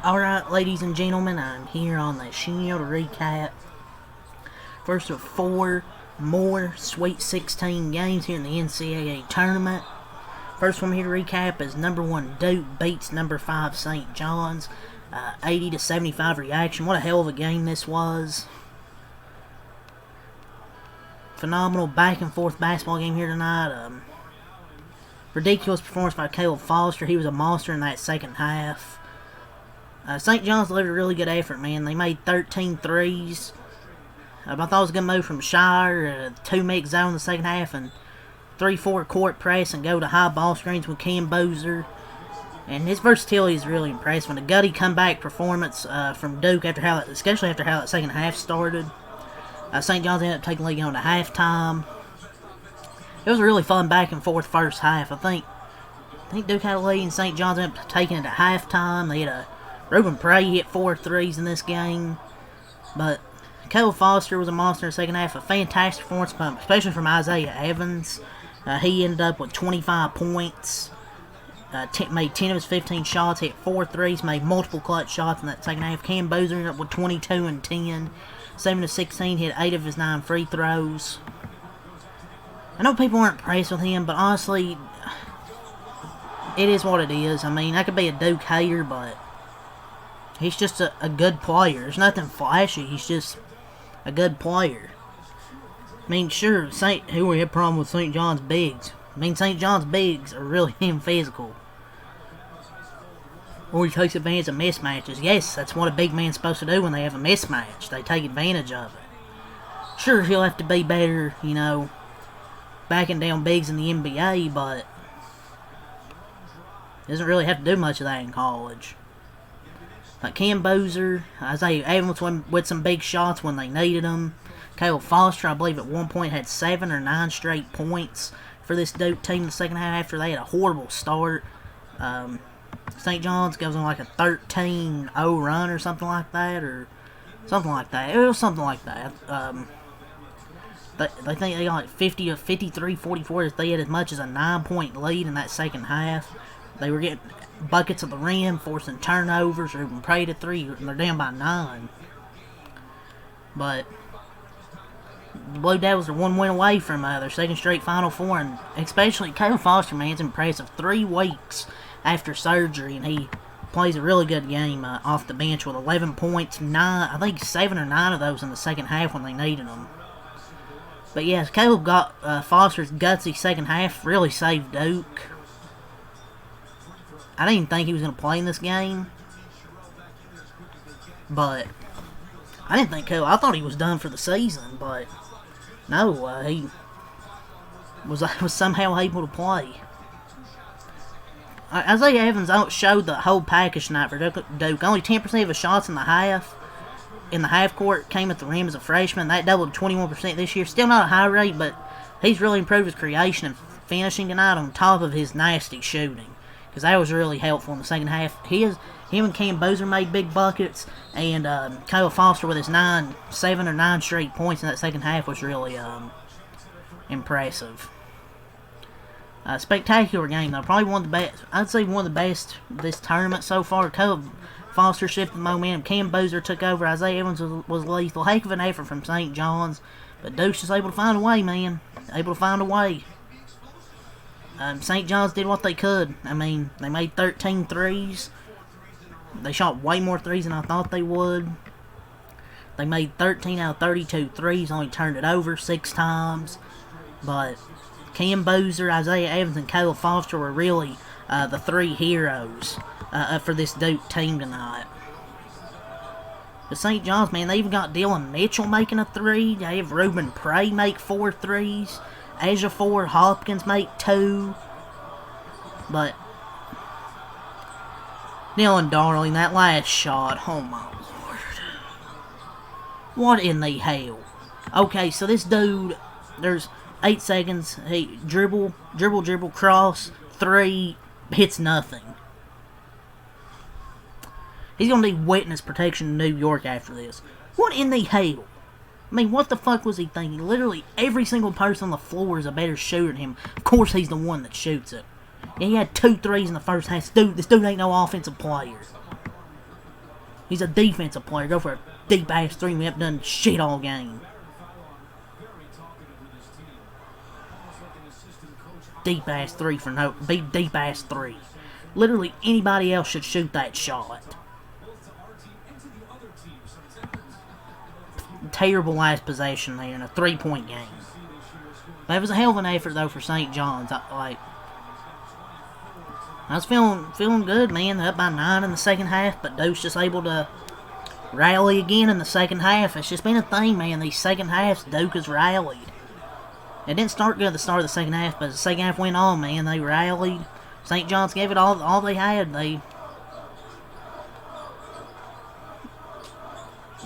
Alright, ladies and gentlemen, I'm here on the Ncaa to recap first of 4 more Sweet 16 games here in the NCAA tournament. First one here to recap is number 1 Duke beats number 5 St. John's. 80-75 reaction. What a hell of a game this was. Phenomenal back and forth basketball game here tonight. Ridiculous performance by Caleb Foster. He was a monster in that second half. St. John's delivered a really good effort, man. They made 13 threes. I thought it was a good move from Shire. 2-mix zone in the second half and 3-4 court press and go to high ball screens with Cam Boozer. And his versatility is really impressive. And a gutty comeback performance from Duke, especially after how that second half started. St. John's ended up taking the lead on to halftime. It was a really fun back and forth first half. I think Duke had a lead and St. John's ended up taking it at halftime. They had Ruben Prey hit 4 threes in this game. But Caleb Foster was a monster in the second half. A fantastic performance, especially from Isaiah Evans. He ended up with 25 points. Made 10 of his 15 shots, hit 4 threes, made multiple clutch shots in that second half. Cam Boozer ended up with 22 and 10. 7 of 16, hit 8 of his 9 free throws. I know people aren't impressed with him, but honestly, it is what it is. I mean, I could be a Duke hater, but he's just a good player. There's nothing flashy. He's just a good player. I mean, sure, who we have a problem with St. John's bigs. I mean, St. John's bigs are really damn physical. Or he takes advantage of mismatches. Yes, that's what a big man's supposed to do when they have a mismatch. They take advantage of it. Sure, he'll have to be better, backing down bigs in the NBA, but doesn't really have to do much of that in college. Like Cam Boozer, Isaiah Evans with some big shots when they needed them. Caleb Foster, I believe at one point had 7 or 9 straight points for this Duke team in the second half after they had a horrible start. St. John's goes on like a 13-0 run or something like that, It was something like that. They think they got like 50 to 53-44. They had as much as a 9-point lead in that second half. They were getting buckets at the rim, forcing turnovers, or even prayed at 3, and they're down by 9. But the Blue Devils are 1 win away from their second straight Final Four, and especially Caleb Foster, man, it's impressive. 3 weeks after surgery, and he plays a really good game off the bench with 11 points, 7 or 9 of those in the second half when they needed them. But yes, Caleb got Foster's gutsy second half, really saved Duke. I didn't even think he was going to play in this game, but I didn't think I thought he was done for the season, but no, he was somehow able to play. Isaiah Evans showed the whole package tonight for Duke. Only 10% of his shots in the half court came at the rim as a freshman. That doubled to 21% this year. Still not a high rate, but he's really improved his creation and finishing tonight on top of his nasty shooting, because that was really helpful in the second half. Him and Cam Boozer made big buckets, and Caleb Foster with his 7 or 9 straight points in that second half was really impressive. Spectacular game, though. Probably one of the best. I'd say one of the best this tournament so far. Caleb Foster shifted the momentum. Cam Boozer took over. Isaiah Evans was lethal. Heck of an effort from St. John's, but Duke's just able to find a way, man. Able to find a way. St. John's did what they could. I mean, they made 13 threes. They shot way more threes than I thought they would. They made 13 out of 32 threes, only turned it over 6 times. But Cam Boozer, Isaiah Evans, and Caleb Foster were really the 3 heroes for this Duke team tonight. But St. John's, man, they even got Dylan Mitchell making a 3. They have Ruben Prey make 4 threes. Ejiofor Hopkins make 2. But Dylan Darling, that last shot, oh my lord. What in the hell? Okay, so this dude, there's 8 seconds, he dribble, cross, 3, hits nothing. He's going to need witness protection in New York after this. What in the hell? I mean, what the fuck was he thinking? Literally every single person on the floor is a better shooter than him. Of course he's the one that shoots it. Yeah, he had 2 threes in the first half. This dude ain't no offensive player. He's a defensive player. Go for a deep-ass three. We haven't done shit all game. Deep-ass three for no... Deep-ass three. Literally anybody else should shoot that shot. Terrible last possession there in a 3-point game. That was a hell of an effort, though, for St. John's. I was feeling good, man. Up by 9 in the second half, but Duke's just able to rally again in the second half. It's just been a thing, man. These second halves, Duke has rallied. It didn't start good at the start of the second half, but as the second half went on, man, they rallied. St. John's gave it all they had. They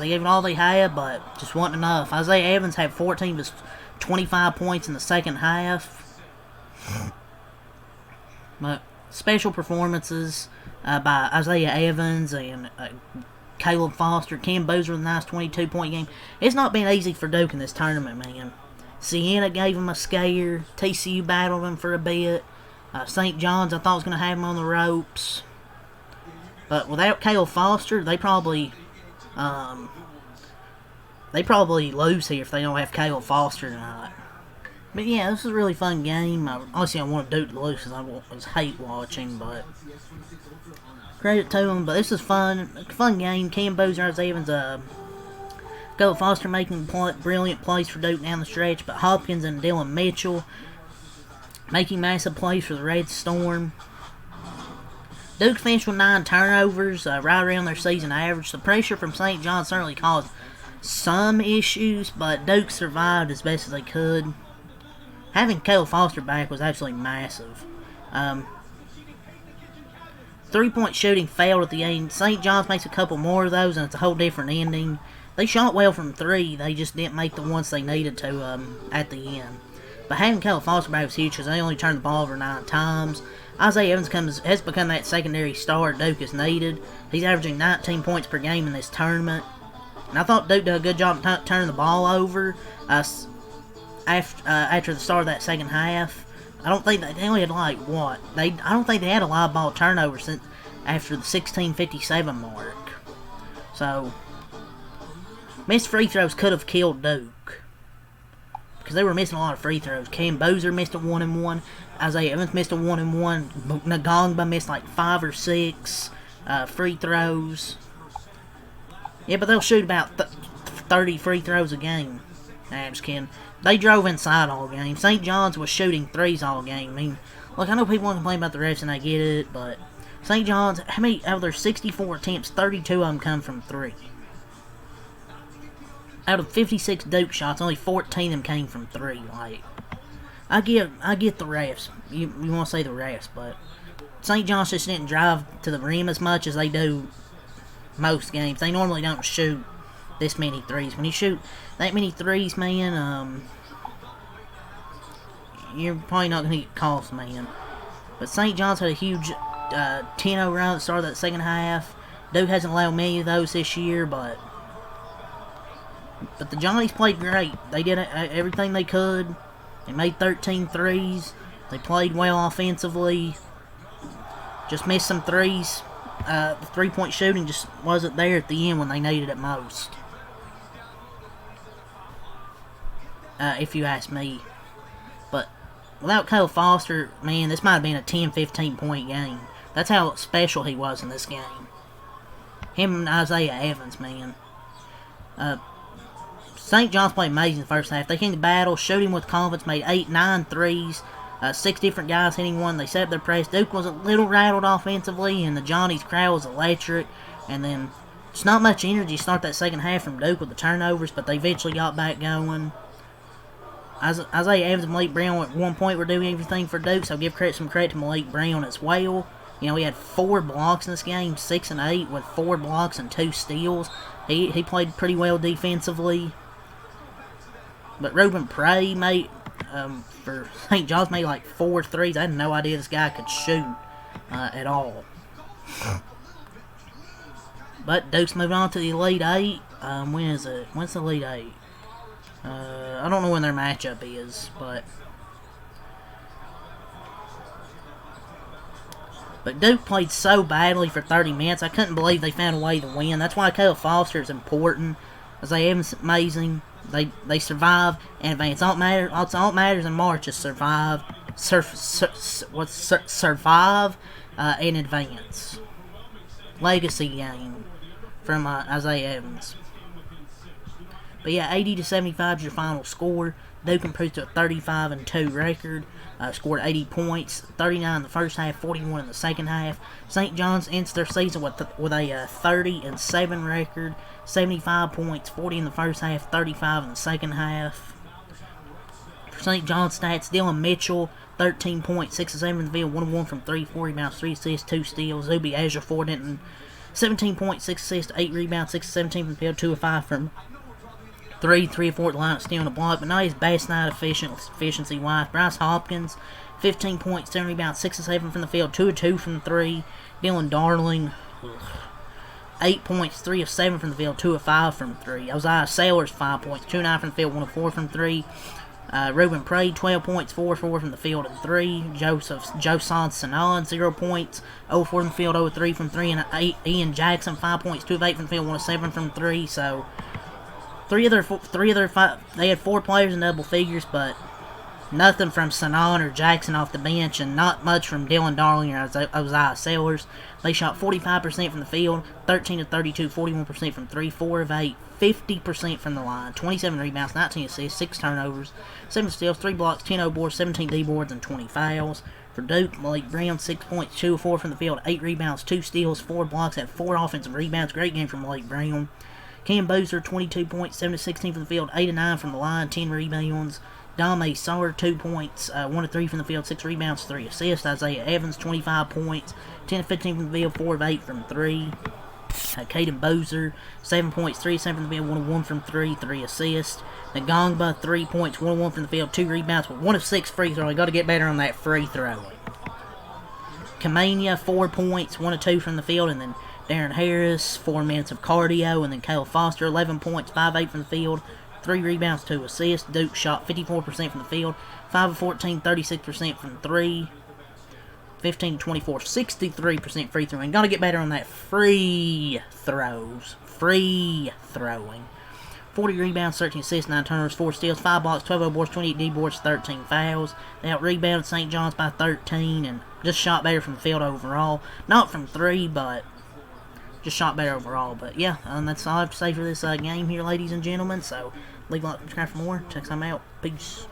gave it all they had, but just wasn't enough. Isaiah Evans had 14 of 25 points in the second half. But special performances by Isaiah Evans and Caleb Foster. Cam Boozer with a nice 22-point game. It's not been easy for Duke in this tournament, man. Siena gave him a scare. TCU battled him for a bit. St. John's, I thought was going to have him on the ropes. But without Caleb Foster, they probably lose here if they don't have Caleb Foster tonight. But yeah, this is a really fun game. Obviously, I want Duke to lose because I hate watching, but credit to them. But this is fun. A fun game. Cam Boozer, Evans, Caleb Foster making brilliant plays for Duke down the stretch, but Hopkins and Dylan Mitchell making massive plays for the Red Storm. Duke finished with 9 turnovers, right around their season average. The pressure from St. John certainly caused some issues, but Duke survived as best as they could. Having Caleb Foster back was absolutely massive. 3-point shooting failed at the end. St. John's makes a couple more of those, and it's a whole different ending. They shot well from 3. They just didn't make the ones they needed to at the end. But having Caleb Foster back was huge because they only turned the ball over 9 times. Isaiah Evans has become that secondary star Duke is needed. He's averaging 19 points per game in this tournament. And I thought Duke did a good job turning the ball over after the start of that second half. I don't think they only had I don't think they had a lot of ball turnovers since after the 16:57 mark. So missed free throws could have killed Duke because they were missing a lot of free throws. Cam Boozer missed a 1-and-1. Isaiah Evans missed a 1-and-1. Ngongba missed like 5 or 6 free throws. Yeah, but they'll shoot about 30 free throws a game. Nah, I'm just kidding. They drove inside all game. St. John's was shooting threes all game. I mean, look, I know people want to complain about the refs and I get it, but St. John's, how many out of their 64 attempts, 32 of them come from 3. Out of 56 Duke shots, only 14 of them came from 3. Like, I get the refs. You want to say the refs, but St. John's just didn't drive to the rim as much as they do most games. They normally don't shoot this many threes. When you shoot that many threes, man, you're probably not going to get calls, man. But St. John's had a huge 10-0 run at the start of that second half. Duke hasn't allowed many of those this year, but the Johnnies played great. They did everything they could. They made 13 threes. They played well offensively. Just missed some threes. The 3-point shooting just wasn't there at the end when they needed it most. If you ask me. But without Caleb Foster, man, this might have been a 10-15 point game. That's how special he was in this game. Him and Isaiah Evans, man. St. John's played amazing in the first half. They came to battle, shooting with confidence, made 8-9 threes. 6 different guys hitting one. They set up their press. Duke was a little rattled offensively, and the Johnnies crowd was electric. And then just not much energy to start that second half from Duke with the turnovers, but they eventually got back going. Isaiah Evans and Malik Brown at one point were doing everything for Duke, so I'll give some credit to Malik Brown as well. You know, he had 4 blocks in this game, 6 and 8 with 4 blocks and 2 steals. He played pretty well defensively. But Ruben Prey made, for St. John's, made like 4 threes. I had no idea this guy could shoot at all. But Duke's moving on to the Elite 8. When is it? When's the Elite 8? I don't know when their matchup is, but But Duke played so badly for 30 minutes, I couldn't believe they found a way to win. That's why Caleb Foster is important. Isaiah Evans is amazing. They survive and advance. All that matters in March is survive, survive and advance. Legacy game from Isaiah Evans. But yeah, 80-75 is your final score. Duke improved to a 35-2 record. Scored 80 points, 39 in the first half, 41 in the second half. St. John's ends their season with a 30-7 record, 75 points, 40 in the first half, 35 in the second half. For St. John's stats, Dylan Mitchell, 13 points, 6 of 7 in the field, 1 of 1 from 3, 4 rebounds, 3 assists, 2 steals. Zuby Azure Denton, 17 points, 6 assists, 8 rebounds, 6 of 17 from the field, 2 of 5 from 3 of 4 at the line, stealing a block, but not his best night efficiency-wise. Bryce Hopkins, 15 points, 7 rebounds, 6 of 7 from the field, 2 of 2 from 3. Dylan Darling, 8 points, 3 of 7 from the field, 2 of 5 from 3. Isaiah Sailors, 5 points, 2 of 9 from the field, 1 of 4 from 3. Ruben Prey, 12 points, 4 of 4 from the field and 3. Josan Sanan, 0 points, 0 of 4 from the field, 0 of 3 from 3. And Ian Jackson, 5 points, 2 of 8 from the field, 1 of 7 from 3. So Three of their five, they had 4 players in double figures, but nothing from Sanan or Jackson off the bench, and not much from Dylan Darling or Isaiah Sailors. They shot 45% from the field, 13 of 32, 41% from 3, 4 of 8, 50% from the line, 27 rebounds, 19 assists, 6 turnovers, 7 steals, 3 blocks, 10 O-boards, 17 D-boards, and 20 fouls. For Duke, Malik Brown, 6 points, 2 of 4 from the field, 8 rebounds, 2 steals, 4 blocks, had 4 offensive rebounds. Great game from Malik Brown. Cam Boozer, 22 points, 7 of 16 from the field, 8 of 9 from the line, 10 rebounds. Dame Sawyer, 2 points, 1 of 3 from the field, 6 rebounds, 3 assists. Isaiah Evans, 25 points, 10 of 15 from the field, 4 of 8 from 3. Caden Boozer, 7 points, 3 of 7 from the field, 1 of 1 from 3, 3 assists. Ngongba, 3 points, 1 of 1 from the field, 2 rebounds, but 1 of 6 free throws. Got to get better on that free throwing. Kamania, 4 points, 1 of 2 from the field, and then Darren Harris, 4 minutes of cardio, and then Caleb Foster, 11 points, 5 of 8 from the field, 3 rebounds, 2 assists. Duke shot 54% from the field, 5 of 14, 36% from 3, 15 to 24, 63% free throwing. Got to get better on that free throws. Free throwing. 40 rebounds, 13 assists, 9 turnovers, 4 steals, 5 blocks, 12 O-boards, 28 D-boards, 13 fouls. They out-rebounded St. John's by 13 and just shot better from the field overall. Not from 3, but just shot better overall. But yeah, that's all I have to say for this game here, ladies and gentlemen. So leave a like, subscribe for more. Check some out. Peace.